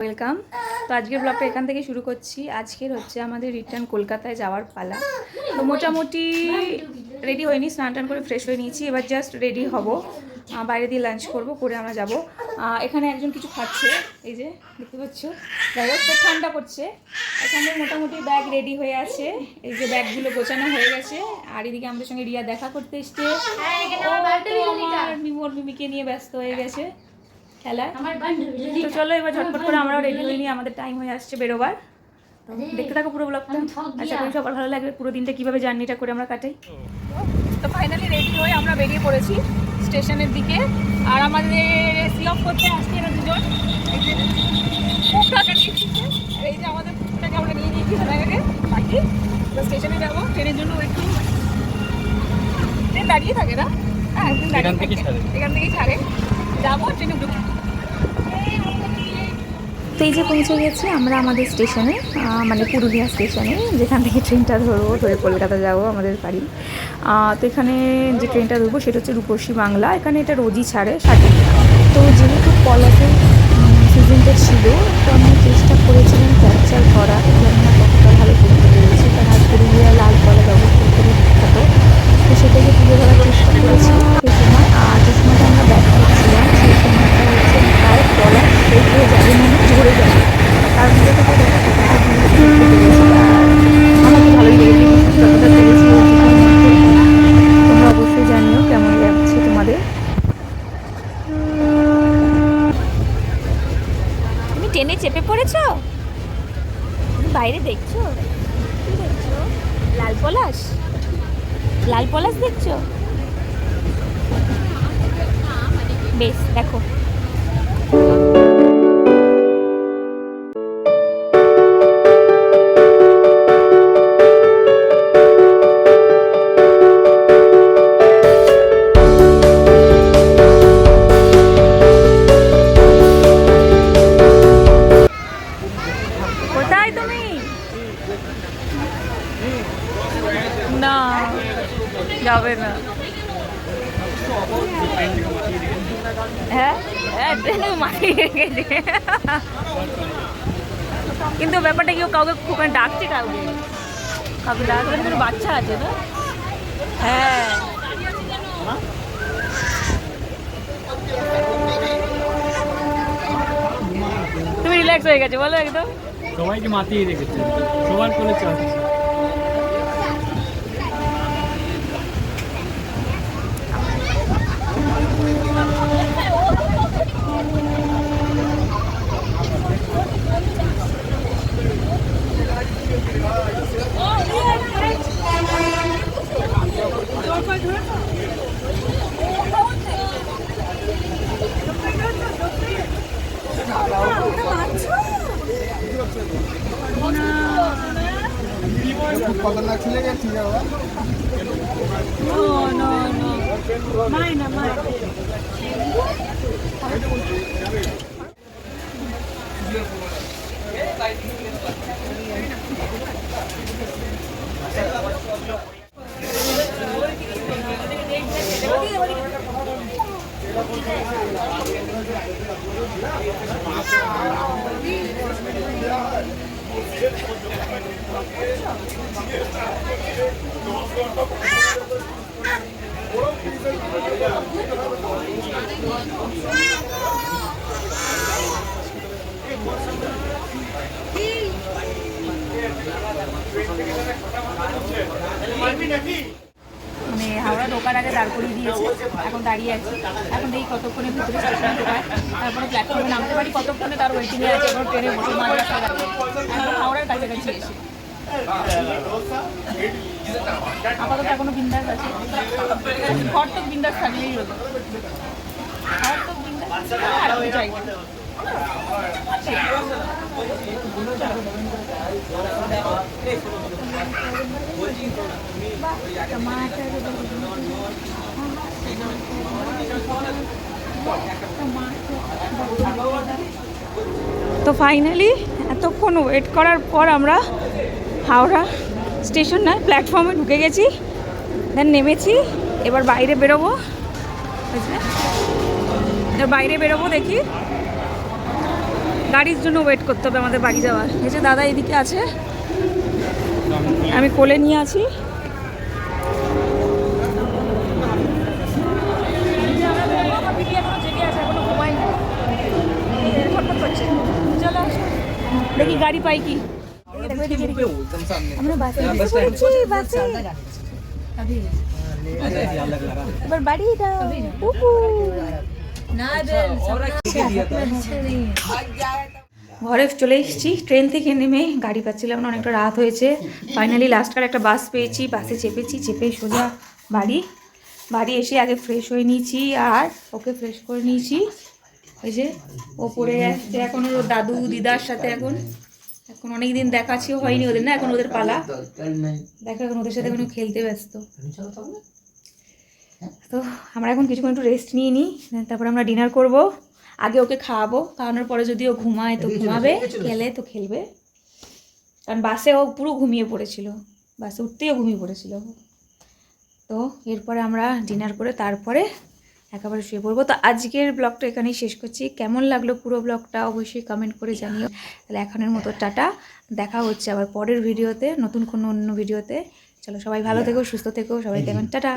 Welcome. তো আজকের ব্লগটা এখান থেকে শুরু করছি। আজকের হচ্ছে আমাদের রিটার্ন কলকাতায় যাওয়ার পালা। তো মোটামুটি রেডি হয়নি, স্নান টান করে ফ্রেশ হয়ে নিয়েছি। এবার জাস্ট রেডি হব, বাইরে দিয়ে লাঞ্চ করবো, করে আমরা যাব। এখানে একজন কিছু খাচ্ছে, এই যে দেখতে পাচ্ছ। যাই হোক, ঠান্ডা করছে। এখানে মোটামুটি ব্যাগ রেডি হয়ে আছে, এই যে ব্যাগগুলো গোছানো হয়ে গেছে। আর এদিকে আমাদের সঙ্গে রিয়া দেখা করতে এসছে, আমার মিমিকে নিয়ে ব্যস্ত হয়ে গেছে খেলায়। তো চলো এবার ঝটপট করে আমরাও রেডি হয়ে নিই, আমাদের টাইম হয়ে আসছে বেরোবার। তো দেখতে থাকো পুরো ব্লগটা, আশা করি সবার ভালো লাগবে। পুরো দিনটা কীভাবে জার্নিটা করে আমরা কাটাই। তো ফাইনালি রেডি হয়ে আমরা বেরিয়ে পড়েছি স্টেশনের দিকে। আর আমাদের সি অফ করতে আসছে এরা দুজন, খুব টাকা নিয়েছি। এই যে আমাদের ফুটটাকে আমরা নিয়ে নিয়েছি আগে বাকি। তো স্টেশনে যাবো, ট্রেনের জন্য একটু ট্রেন দাঁড়িয়ে থাকে না? হ্যাঁ, এখান থেকেই ছাড়ে, যাবো ট্রেনে ঢুকে। তো এই যে পৌঁছে গেছি আমরা আমাদের স্টেশনে, মানে পুরুলিয়া স্টেশনে, যেখান থেকে ট্রেনটা ধরবো, ধরে কলকাতা যাবো আমাদের বাড়ি। তো এখানে যে ট্রেনটা ধরবো সেটা হচ্ছে রূপসী বাংলা। এখানে এটা রোজই ছাড়ে 60। তো যেহেতু পলাশের সিজনটা ছিল, তো আমি চেষ্টা করেছিলাম ক্যাপচার করা, জানি না কতটা ভালো করতে পেরেছি, কারণ আর পুরুলিয়া লাল কলা ব্যবস্থা খুবই বিখ্যাত। তো সেটাকে তুলে ধরার চেষ্টা করেছি সেই সময়। আর যে সময়টা আমরা ব্যাক করছিলাম সেই সময়টা হচ্ছে প্রায় পলাশ শেষ হয়ে যাবে, মানে ঝরে যাবে। তার মধ্যে থেকে দেখা পেরেছি। আর আমার তো ভালোই লেগেছে যতটা পেরেছি ওইটুকুর মধ্যে। তোমরা অবশ্যই জানিও কেমন লাগছে তোমাদের। তুমি ট্রেনে চেপে পড়েছো, বাইরে দেখছো? কি দেখছো? লাল পলাশ, লাল পলাশ দেখছো? বেশ, দেখো। কোথায় তুমি? না, যাবে না। হ্যাঁ হ্যাঁ, ট্রেনে মাটিয়ে রেখেছে। কিন্তু ব্যাপারটা কেউ কাউকে ওখানে ডাকছে, কাউকে কাউকে ডাকবে, কোনো বাচ্চা আছে না? হ্যাঁ, তুমি রিল্যাক্স হয়ে গেছো বলো একদম। সবাইকে মাতিয়ে রেখেছে, সবার কোলে চাচ্ছে। খতরনাক ছিল যে ঠিক আছে। No, no, no. Mine, mine. মানে হাওড়া ঢোকার আগে দাঁড় করিয়ে দিয়েছে, এখন দাঁড়িয়ে আছি। এখন দেখি কতক্ষণে ভিতরে স্টেশনে ঢোকায়, তারপরে প্ল্যাটফর্মে নামতে পারি, কতক্ষণে তার ওয়েটিংয়ে আছে। এখন ট্রেনে বসে মাঝ রাস্তায় দাঁড়িয়ে এখন হাওড়ার কাছাকাছি এসে আপাতত এখনো বিন্দাস আছে। ঘর তো বিন্দাস থাকলেই হলো, ঘর তো বিন্দাস আর কি চাই। তো ফাইনালি এতক্ষণ ওয়েট করার পর আমরা হাওড়া স্টেশন নয় প্ল্যাটফর্মে ঢুকে গেছি, দেন নেমেছি। এবার বাইরে বেরোবো, এবার বাইরে বেরোবো, দেখি গাড়ির জন্য ওয়েট করতে হবে আমাদের বাড়ি যাওয়ার। এই যে দাদা এদিকে আছে, আমি কোলে নিয়ে আছি। দেখি গাড়ি পাই কি। আমরা বাসে উঠেছি, বাসে। এবার বাড়ি যাও। ঘরে চলে এসেছি, ট্রেন থেকে নেমে গাড়ি পাচ্ছিলাম না, অনেকটা রাত হয়েছে। ফাইনালি লাস্টকার একটা বাস পেয়েছি, বাসে চেপেছি, চেপে সোজা বাড়ি এসে আগে ফ্রেশ হয়ে নিয়েছি আর ওকে ফ্রেশ করে নিয়েছি। ওই যে ও পড়ে যাচ্ছে এখন ওর দাদু দিদার সাথে। এখন অনেক দিন দেখাচ্ছিও হয়নি ওদের, না এখন ওদের পালা। দেখো এখন ওদের সাথে এখন খেলতে ব্যস্ত। তো আমরা এখন কিছুক্ষণ একটু রেস্ট নিয়ে নিই, তারপরে আমরা ডিনার করব। আগে ওকে খাওয়ানোর পরে যদি ও ঘুমায় তো ঘুমাবে, খেলে তো খেলবে। কারণ বাসে ও পুরো ঘুমিয়ে পড়েছিল, বাসে উঠতেও ঘুমিয়ে পড়েছিল। তো এরপরে আমরা ডিনার করে তারপরে একেবারে শুয়ে পড়বো। তো আজকের ব্লগটা এখানেই শেষ করছি। কেমন লাগলো পুরো ব্লগটা অবশ্যই কমেন্ট করে জানিও। তাহলে এখনের মতো টাটা, দেখা হচ্ছে আবার পরের ভিডিওতে, নতুন কোনো অন্য ভিডিওতে। চলো সবাই ভালো থেকো, সুস্থ থেকো, সবাই কেমন, টাটা।